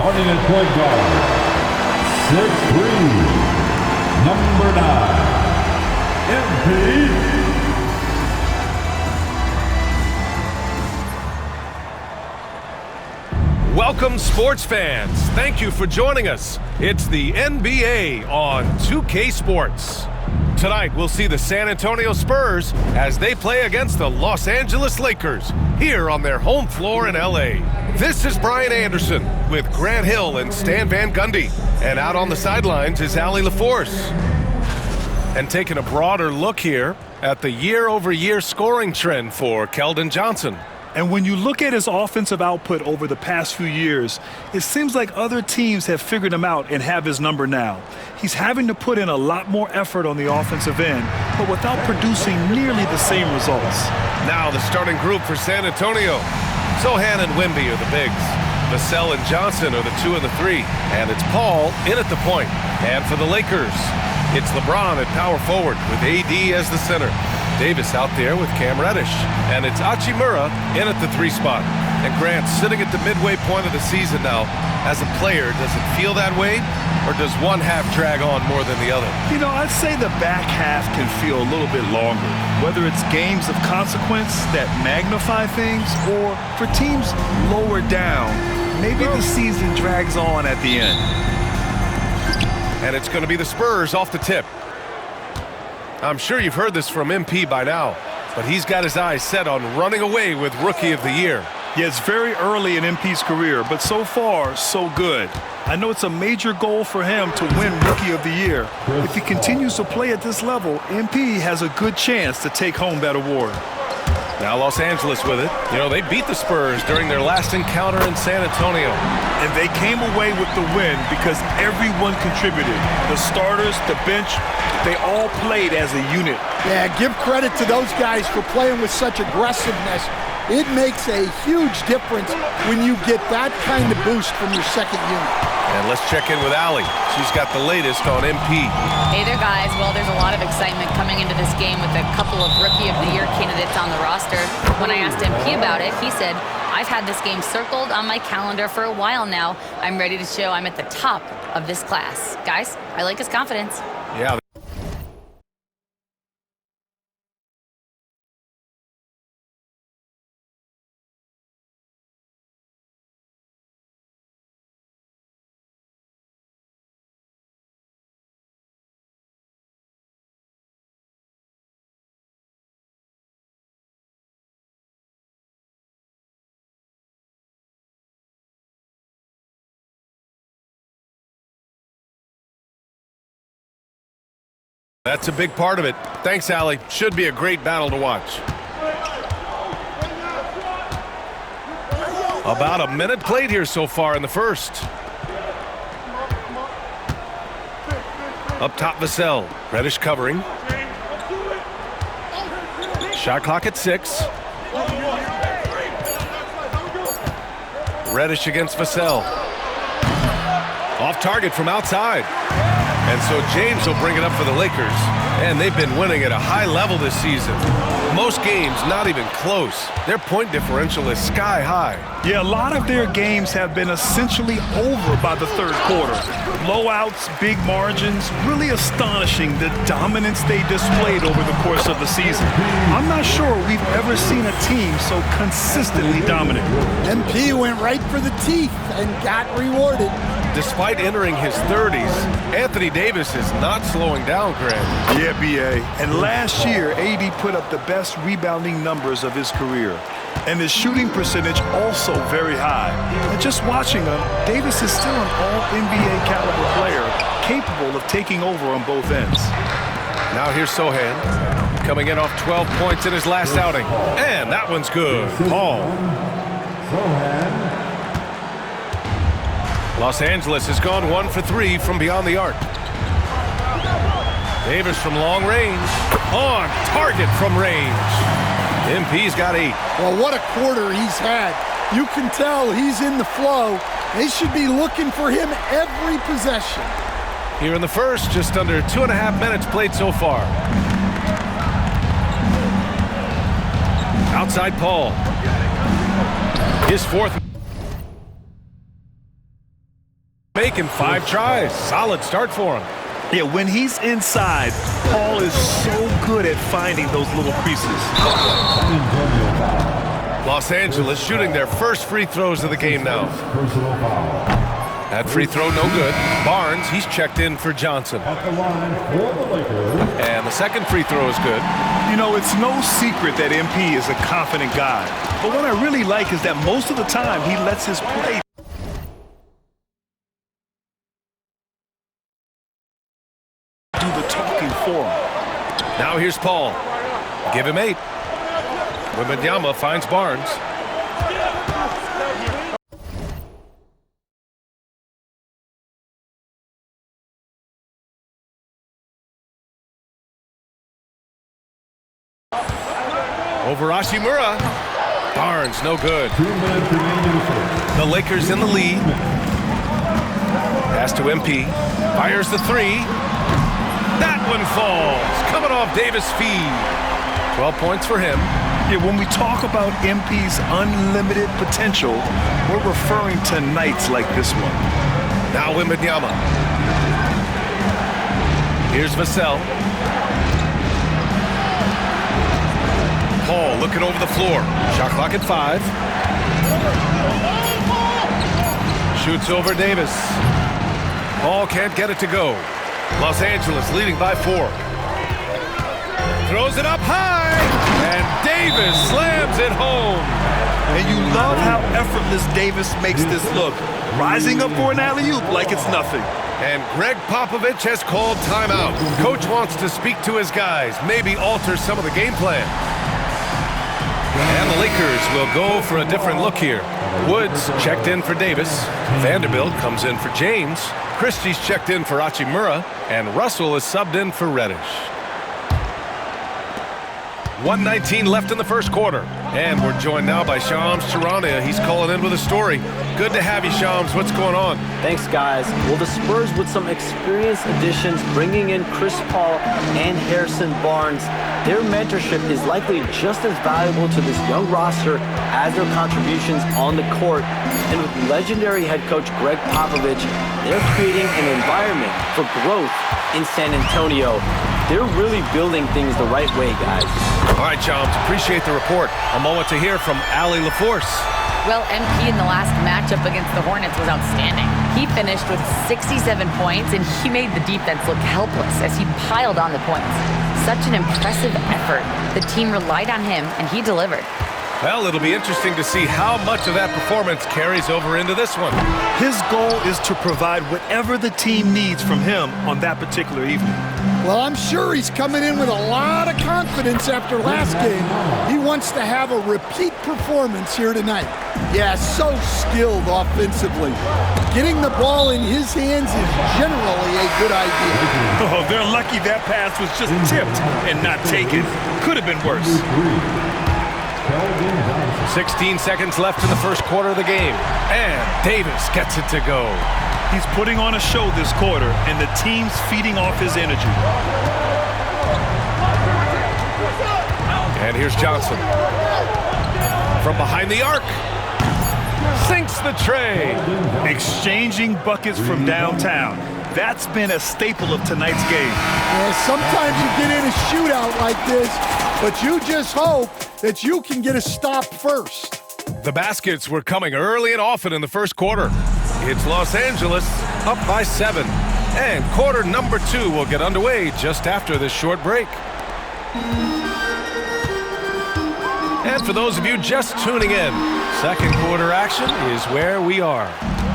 Starting at point guard, 6'3", number 9, MP. Welcome, sports fans. Thank you for joining us. It's the NBA on 2K Sports. Tonight, we'll see the San Antonio Spurs as they play against the Los Angeles Lakers here on their home floor in LA. This is Brian Anderson with Grant Hill and Stan Van Gundy. And out on the sidelines is Allie LaForce. And taking a broader look here at the year-over-year scoring trend for Keldon Johnson. And when you look at his offensive output over the past few years, it seems like other teams have figured him out and have his number now. He's having to put in a lot more effort on the offensive end, but without producing nearly the same results. Now the starting group for San Antonio. Sohan and Wemby are the bigs. Vassell and Johnson are the 2 and the 3. And it's Paul in at the point. And for the Lakers, it's LeBron at power forward with AD as the center. Davis out there with Cam Reddish. And it's Hachimura in at the 3 spot. And Grant sitting at the midway point of the season now. As a player, does it feel that way? Or does one half drag on more than the other? You know, I'd say the back half can feel a little bit longer. Whether it's games of consequence that magnify things or for teams lower down, maybe the season drags on at the end. And it's going to be the Spurs off the tip. I'm sure you've heard this from MP by now, but he's got his eyes set on running away with Rookie of the Year. Yeah, it's very early in MP's career, but so far, so good. I know it's a major goal for him to win Rookie of the Year. If he continues to play at this level, MP has a good chance to take home that award. Now Los Angeles with it. You know, they beat the Spurs during their last encounter in San Antonio. And they came away with the win because everyone contributed. The starters, the bench, they all played as a unit. Yeah, give credit to those guys for playing with such aggressiveness. It makes a huge difference when you get that kind of boost from your second unit. And let's check in with Allie. She's got the latest on MP. Hey there, guys. Well, there's a lot of excitement coming into this game with a couple of Rookie of the Year candidates on the roster. When I asked MP about it, he said, I've had this game circled on my calendar for a while now. I'm ready to show I'm at the top of this class. Guys, I like his confidence. Yeah. That's a big part of it. Thanks, Allie. Should be a great battle to watch. About a minute played here so far in the first. Up top, Vassell. Reddish covering. Shot clock at 6. Reddish against Vassell. Off target from outside. And so James will bring it up for the Lakers. And they've been winning at a high level this season. Most games not even close. Their point differential is sky high. Yeah, a lot of their games have been essentially over by the third quarter. Blowouts, big margins, really astonishing the dominance they displayed over the course of the season. I'm not sure we've ever seen a team so consistently dominant. MP went right for the teeth and got rewarded. Despite entering his 30s, Anthony Davis is not slowing down, Grant. Yeah, B.A. And last year, AD put up the best rebounding numbers of his career. And his shooting percentage also very high. And just watching him, Davis is still an all-NBA caliber player, capable of taking over on both ends. Now here's Sohan, coming in off 12 points in his last outing. And that one's good. Paul. Los Angeles has gone 1 for 3 from beyond the arc. Davis from long range. On target from range. MP's got 8. Well, what a quarter he's had. You can tell he's in the flow. They should be looking for him every possession. Here in the first, just under 2.5 minutes played so far. Outside Paul. His fourth. make in 5 tries. Solid start for him. Yeah, when he's inside, Paul is so good at finding those little creases. Los Angeles shooting their first free throws of the game now. Personal foul. That free throw no good. Barnes, he's checked in for Johnson. At the line for the Lakers. And the second free throw is good. You know, it's no secret that MP is a confident guy. But what I really like is that most of the time he lets his play do the talking for him. Now here's Paul. Give him 8. Wembanyama finds Barnes. Over Hachimura. Barnes, no good. 2 minutes remaining in the first. The Lakers in the lead. Pass to MP. Fires the 3. That one falls. Coming off Davis' feed. 12 points for him. Yeah, when we talk about MP's unlimited potential, we're referring to nights like this one. Now Wembanyama. Here's Vassell. Paul looking over the floor. Shot clock at 5. Shoots over Davis. Paul can't get it to go. Los Angeles leading by 4. Throws it up high. And Davis slams it home. And you love how effortless Davis makes this look. Rising up for an alley-oop like it's nothing. And Greg Popovich has called timeout. Coach wants to speak to his guys, maybe alter some of the game plan. And the Lakers will go for a different look here. Woods checked in for Davis. Vanderbilt comes in for James. Christie's checked in for Hachimura. And Russell is subbed in for Reddish. 1:19 left in the first quarter. And we're joined now by Shams Charania. He's calling in with a story. Good to have you, Shams. What's going on? Thanks, guys. Well, the Spurs with some experienced additions, bringing in Chris Paul and Harrison Barnes, their mentorship is likely just as valuable to this young roster as their contributions on the court. And with legendary head coach Greg Popovich, they're creating an environment for growth in San Antonio. They're really building things the right way, guys. All right, Shams, appreciate the report. A moment to hear from Ali LaForce. Well, MP in the last matchup against the Hornets was outstanding. He finished with 67 points, and he made the defense look helpless as he piled on the points. Such an impressive effort. The team relied on him, and he delivered. Well, it'll be interesting to see how much of that performance carries over into this one. His goal is to provide whatever the team needs from him on that particular evening. Well, I'm sure he's coming in with a lot of confidence after last game. He wants to have a repeat performance here tonight. Yeah, so skilled offensively. Getting the ball in his hands is generally a good idea. Oh, they're lucky that pass was just tipped and not taken. Could have been worse. 16 seconds left in the first quarter of the game. And Davis gets it to go. He's putting on a show this quarter, and the team's feeding off his energy. And here's Johnson. From behind the arc. Sinks the tray. Exchanging buckets from downtown. That's been a staple of tonight's game. Yeah, sometimes you get in a shootout like this, but you just hope that you can get a stop first. The baskets were coming early and often in the first quarter. It's Los Angeles up by 7. And quarter number 2 will get underway just after this short break. And for those of you just tuning in, second quarter action is where we are.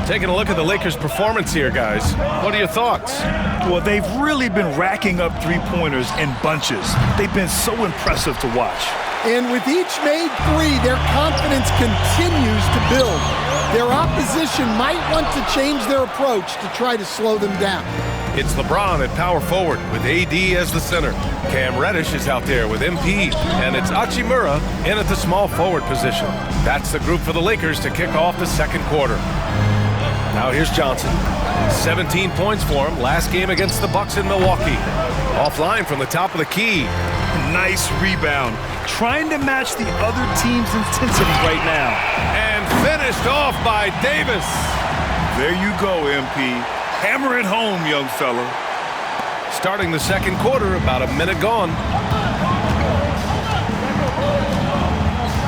Taking a look at the Lakers' performance here, guys. What are your thoughts? Well, they've really been racking up three-pointers in bunches. They've been so impressive to watch. And with each made 3, their confidence continues to build. Their opposition might want to change their approach to try to slow them down. It's LeBron at power forward with AD as the center. Cam Reddish is out there with MP, and it's Hachimura in at the small forward position. That's the group for the Lakers to kick off the second quarter. Now here's Johnson. 17 points for him last game against the Bucks in Milwaukee. Offline from the top of the key. Nice rebound. Trying to match the other team's intensity right now. And finished off by Davis. There you go, MP. Hammer it home, young fella. Starting the second quarter, about a minute gone.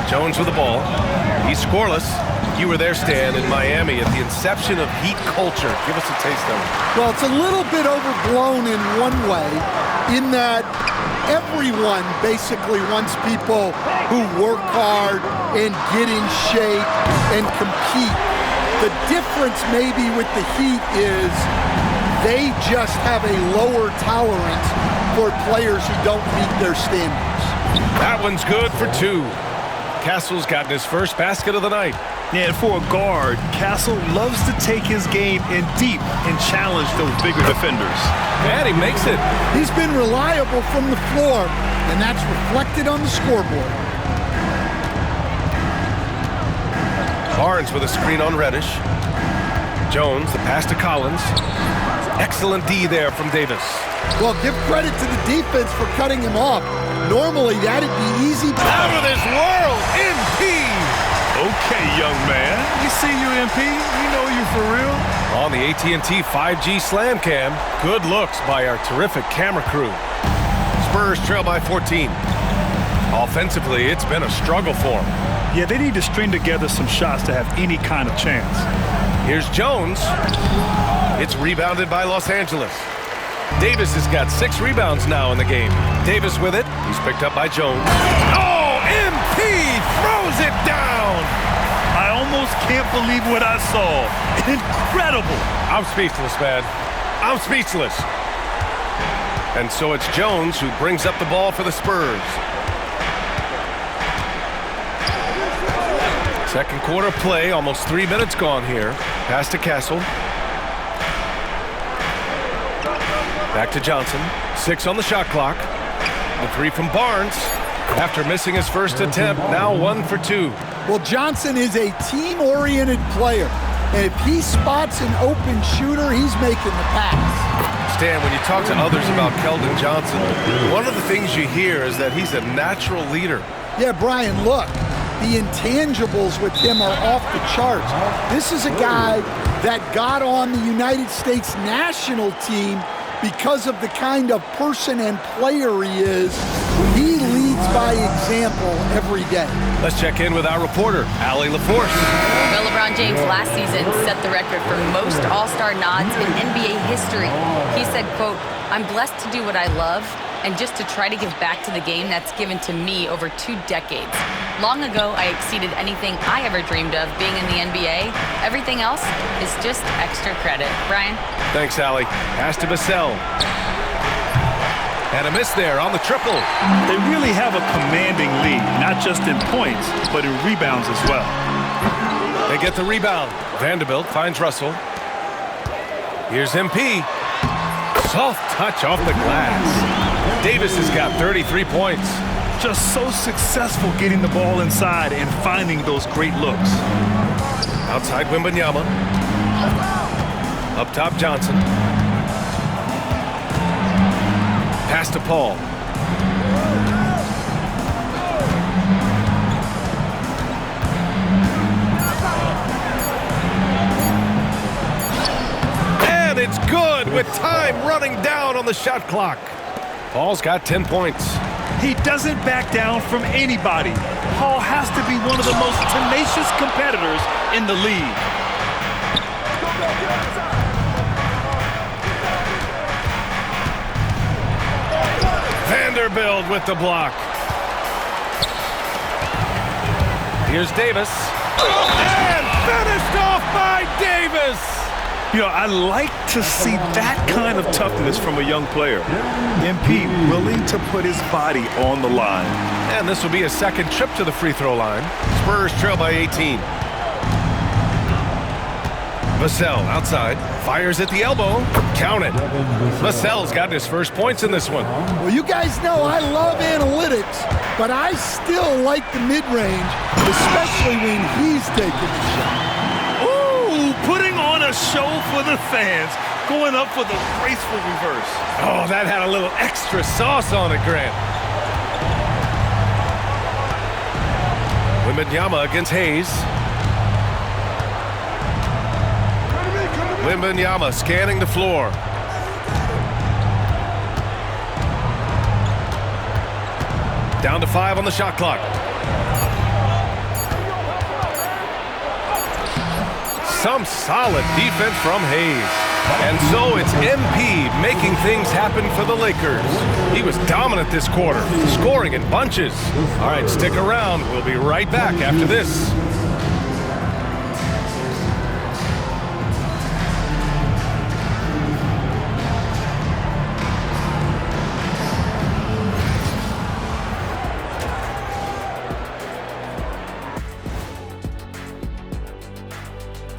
Jones with the ball. He's scoreless. You were there, Stan, in Miami at the inception of Heat culture. Give us a taste of it. Well, it's a little bit overblown in one way, in that everyone basically wants people who work hard and get in shape and compete. The difference maybe with the Heat is they just have a lower tolerance for players who don't meet their standards. That one's good for two. Castle's gotten his first basket of the night. Yeah, and for a guard, Castle loves to take his game in deep and challenge those bigger defenders. And he makes it. He's been reliable from the floor, and that's reflected on the scoreboard. Barnes with a screen on Reddish. Jones, the pass to Collins. Excellent D there from Davis. Well, give credit to the defense for cutting him off. Normally, that'd be easy. Out of this world, MP! Okay, young man. We see you, MP. We know you for real. On the AT&T 5G Slam Cam, good looks by our terrific camera crew. Spurs trail by 14. Offensively, it's been a struggle for them. Yeah, they need to string together some shots to have any kind of chance. Here's Jones. It's rebounded by Los Angeles. Davis has got 6 rebounds now in the game. Davis with it. He's picked up by Jones. Oh, MP throws it down. I almost can't believe what I saw. Incredible. I'm speechless, man. I'm speechless. And so it's Jones who brings up the ball for the Spurs. Second quarter play, almost 3 minutes gone here. Pass to Castle. Back to Johnson. 6 on the shot clock. The 3 from Barnes. After missing his first attempt, now 1 for 2. Well, Johnson is a team-oriented player. And if he spots an open shooter, he's making the pass. Stan, when you talk to others about Keldon Johnson, one of the things you hear is that he's a natural leader. Yeah, Brian, look. The intangibles with him are off the charts. This is a guy that got on the United States national team because of the kind of person and player he is. He leads by example every day. Let's check in with our reporter, Allie LaForce. Well, LeBron James last season set the record for most All-Star nods in NBA history. He said, quote, "I'm blessed to do what I love and just to try to give back to the game that's given to me over 2 decades. Long ago, I exceeded anything I ever dreamed of being in the NBA. Everything else is just extra credit." Brian? Thanks, Allie. Pass to Vassell. And a miss there on the triple. They really have a commanding lead, not just in points, but in rebounds as well. They get the rebound. Vanderbilt finds Russell. Here's MP. Soft touch off the glass. Davis has got 33 points. Just so successful getting the ball inside and finding those great looks. Outside Wembanyama. Up top Johnson. Pass to Paul. And it's good with time running down on the shot clock. Paul's got 10 points. He doesn't back down from anybody. Paul has to be one of the most tenacious competitors in the league. Vanderbilt with the block. Here's Davis. And finished off by Davis. You know, I like to see that kind of toughness from a young player. MP willing to put his body on the line. And this will be a second trip to the free throw line. Spurs trail by 18. Vassell outside. Fires at the elbow. Count it. Vassell's got his first points in this one. Well, you guys know I love analytics, but I still like the mid-range, especially when he's taking the shot. Putting on a show for the fans, going up for the graceful reverse. Oh, that had a little extra sauce on it, Grant. Wembanyama against Hayes. Wembanyama scanning the floor. Down to 5 on the shot clock. Some solid defense from Hayes. And so it's MP making things happen for the Lakers. He was dominant this quarter, scoring in bunches. All right, stick around. We'll be right back after this.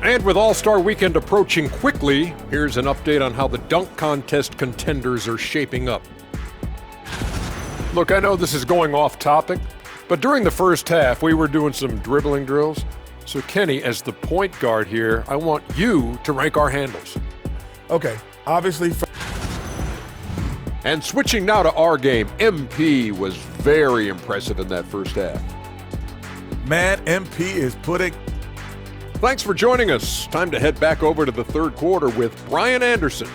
And with All-Star Weekend approaching quickly, here's an update on how the dunk contest contenders are shaping up. Look, I know this is going off topic, but during the first half, we were doing some dribbling drills. So Kenny, as the point guard here, I want you to rank our handles. Okay, obviously. And switching now to our game, MP was very impressive in that first half. Man, MP is putting... Thanks for joining us. Time to head back over to the third quarter with Brian Anderson.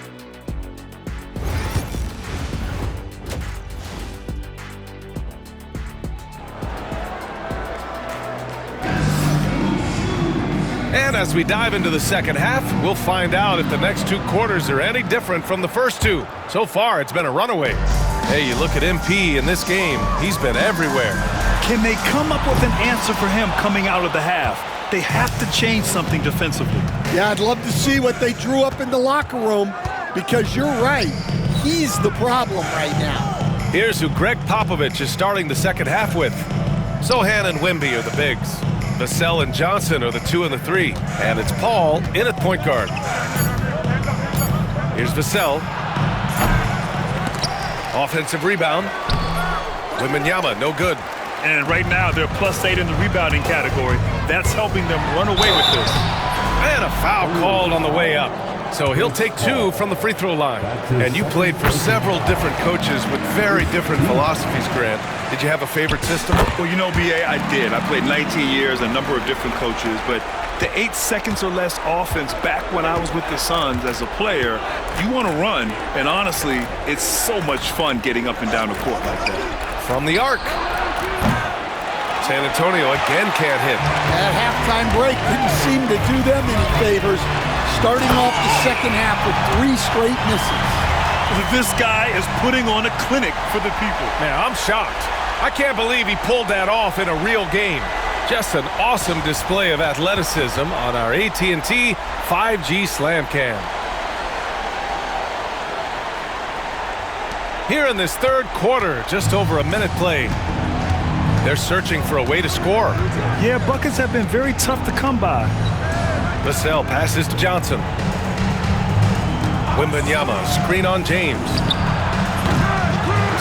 And as we dive into the second half, we'll find out if the next 2 quarters are any different from the first 2. So far, it's been a runaway. Hey, you look at MP in this game, he's been everywhere. Can they come up with an answer for him coming out of the half? They have to change something defensively. Yeah, I'd love to see what they drew up in the locker room, because you're right. He's the problem right now. Here's who Greg Popovich is starting the second half with. Sohan and Wemby are the bigs. Vassell and Johnson are the 2 and the 3. And it's Paul in at point guard. Here's Vassell. Offensive rebound. Wembanyama, no good. And right now, they're +8 in the rebounding category. That's helping them run away with this. And a foul called on the way up. So he'll take 2 from the free throw line. And you played for several different coaches with very different philosophies, Grant. Did you have a favorite system? Well, you know, BA, I did. I played 19 years, a number of different coaches, but the 8 seconds or less offense back when I was with the Suns as a player, you want to run, and honestly, it's so much fun getting up and down the court like that. From the arc. San Antonio again can't hit. That halftime break didn't seem to do them any favors, starting off the second half with 3 straight misses. This guy is putting on a clinic for the people. Man, I'm shocked. I can't believe he pulled that off in a real game. Just an awesome display of athleticism on our AT&T 5G Slam Cam. Here in this third quarter, just over a minute played. They're searching for a way to score. Yeah, buckets have been very tough to come by. Vassell passes to Johnson. Wembanyama, screen on James.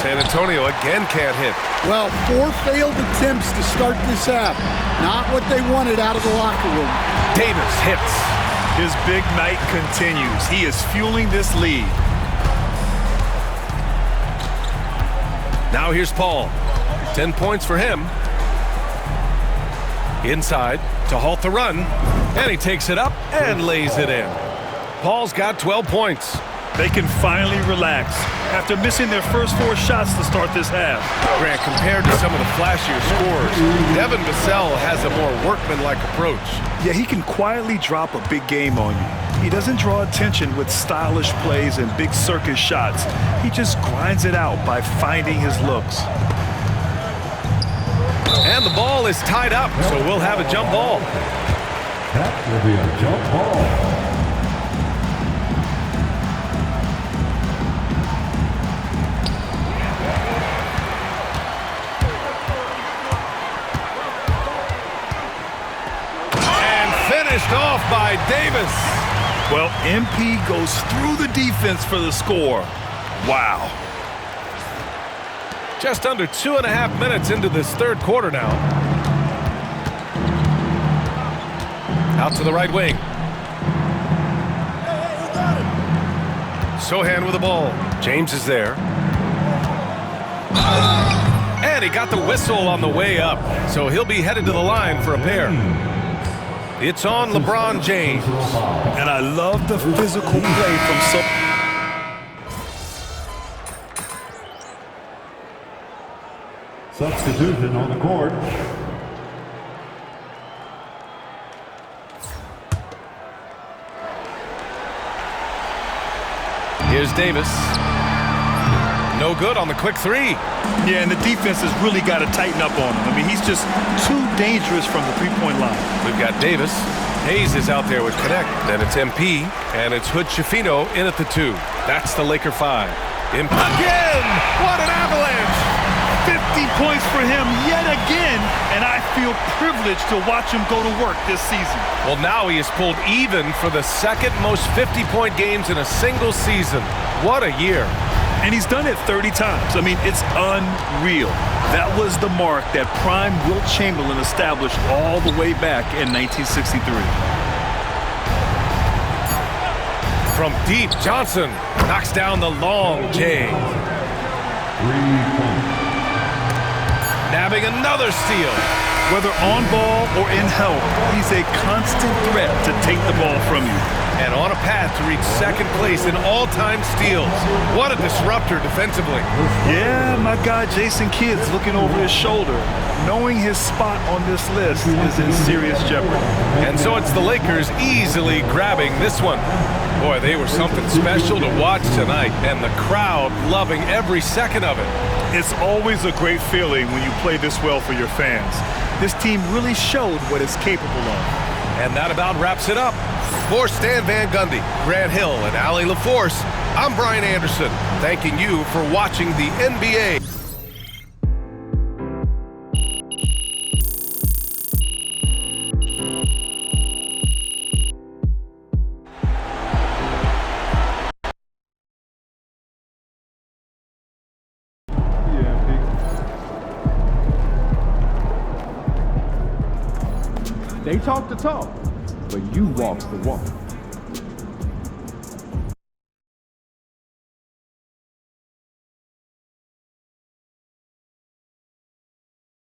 San Antonio again can't hit. Well, 4 failed attempts to start this half. Not what they wanted out of the locker room. Davis hits. His big night continues. He is fueling this lead. Now here's Paul. 10 points for him. Inside to halt the run. And he takes it up and lays it in. Paul's got 12 points. They can finally relax after missing their first 4 shots to start this half. Grant, compared to some of the flashier scores, Devin Vassell has a more workmanlike approach. Yeah, he can quietly drop a big game on you. He doesn't draw attention with stylish plays and big circus shots. He just grinds it out by finding his looks. And the ball is tied up, so we'll have a jump ball. That will be a jump ball. Finished off by Davis. Well, MP goes through the defense for the score. Wow. Just under 2.5 minutes into this third quarter now. Out to the right wing. Sohan with the ball. James is there. And he got the whistle on the way up, so he'll be headed to the line for a pair. It's on LeBron James. And I love the physical play from Substitution on the court. Here's Davis. No good on the quick three. Yeah, and the defense has really got to tighten up on him. I mean, he's just too dangerous from the three-point line. We've got Davis. Hayes is out there with Connect. Then it's MP, and it's Hood-Schifino in at the 2. That's the Laker 5. Again! What an avalanche! 50 points for him yet again, and I feel privileged to watch him go to work this season. Well, now he has pulled even for the second most 50-point games in a single season. What a year. And he's done it 30 times. I mean, it's unreal. That was the mark that prime Wilt Chamberlain established all the way back in 1963. From deep, Johnson knocks down the long J. 3-point. Nabbing another steal. Whether on ball or in help, he's a constant threat to take the ball from you. And on a path to reach second place in all-time steals. What a disruptor defensively. Yeah, my guy Jason Kidd's looking over his shoulder, knowing his spot on this list is in serious jeopardy. And so it's the Lakers easily grabbing this one. Boy, they were something special to watch tonight, and the crowd loving every second of it. It's always a great feeling when you play this well for your fans. This team really showed what it's capable of. And that about wraps it up. For Stan Van Gundy, Grant Hill, and Allie LaForce, I'm Brian Anderson, thanking you for watching the NBA. They talk the talk, but you walk the walk.